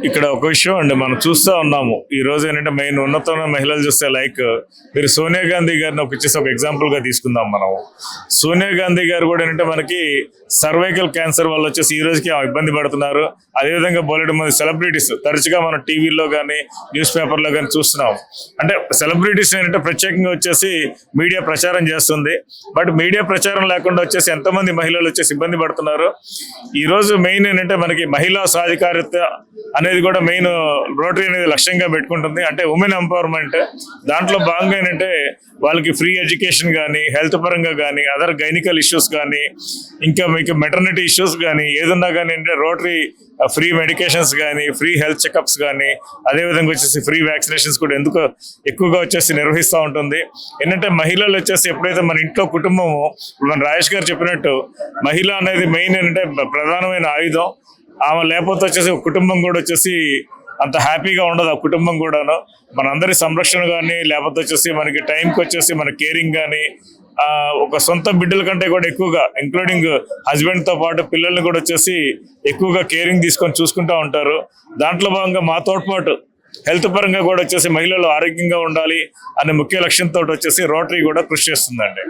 ఇక్కడ ఒక విషయం అండి, మనం చూస్తూ ఉన్నాము ఈ రోజు ఏంటంటే మెయిన్ ఉన్నతమైన మహిళలు చూస్తే లైక్ మీరు సోనియా గాంధీ గారిని ఒక ఎగ్జాంపుల్ గా తీసుకుందాం. మనం సోనియా గాంధీ గారు కూడా ఏంటంటే మనకి సర్వైకల్ క్యాన్సర్ వల్ల వచ్చేసి ఈ రోజుకి ఇబ్బంది పడుతున్నారు. అదేవిధంగా బోలెడు మంది సెలబ్రిటీస్ తరచుగా మనం టీవీలో కానీ న్యూస్ పేపర్లో కానీ చూస్తున్నాం. అంటే సెలబ్రిటీస్ ఏంటంటే ప్రత్యేకంగా వచ్చేసి మీడియా ప్రచారం చేస్తుంది. బట్ మీడియా ప్రచారం లేకుండా వచ్చేసి ఎంతమంది మహిళలు వచ్చేసి ఇబ్బంది పడుతున్నారు. ఈ రోజు మెయిన్ ఏంటంటే మనకి మహిళా సాధికారత అనేది కూడా మెయిన్ రోటరీ అనేది లక్ష్యంగా పెట్టుకుంటుంది. అంటే ఉమెన్ ఎంపవర్మెంట్. దాంట్లో భాగంగా ఏంటంటే వాళ్ళకి ఫ్రీ ఎడ్యుకేషన్ కానీ, హెల్త్ పరంగా కానీ, అదర్ గైనికల్ ఇష్యూస్ కానీ, ఇంకా మీకు మెటర్నిటీ ఇష్యూస్ కానీ ఏదన్నా కానీ అంటే రోటరీ ఫ్రీ మెడికేషన్స్ కానీ, ఫ్రీ హెల్త్ చెకప్స్ కానీ, అదేవిధంగా వచ్చేసి ఫ్రీ వ్యాక్సినేషన్స్ కూడా ఎందుకో ఎక్కువగా వచ్చేసి నిర్వహిస్తూ ఉంటుంది. ఏంటంటే మహిళలు వచ్చేసి ఎప్పుడైతే మన ఇంట్లో కుటుంబము, మన రాజేష్ గారు చెప్పినట్టు మహిళ అనేది మెయిన్ ఏంటంటే ప్రధానమైన ఆయుధం. ఆమె లేకపోతే వచ్చేసి కుటుంబం కూడా వచ్చేసి అంత హ్యాపీగా ఉండదు. ఆ కుటుంబం కూడాను మనందరి సంరక్షణ కానీ, లేకపోతే వచ్చేసి మనకి టైంకి వచ్చేసి మన కేరింగ్ కానీ, ఒక సొంత బిడ్డల కంటే కూడా ఎక్కువగా ఇంక్లూడింగ్ హస్బెండ్ తో పాటు పిల్లల్ని కూడా వచ్చేసి ఎక్కువగా కేరింగ్ తీసుకొని చూసుకుంటూ ఉంటారు. దాంట్లో భాగంగా మా తోడ్పాటు హెల్త్ పరంగా కూడా వచ్చేసి మహిళలు ఆరోగ్యంగా ఉండాలి అనే ముఖ్య లక్ష్యంతో వచ్చేసి రోటరీ కూడా కృషి చేస్తుందండి.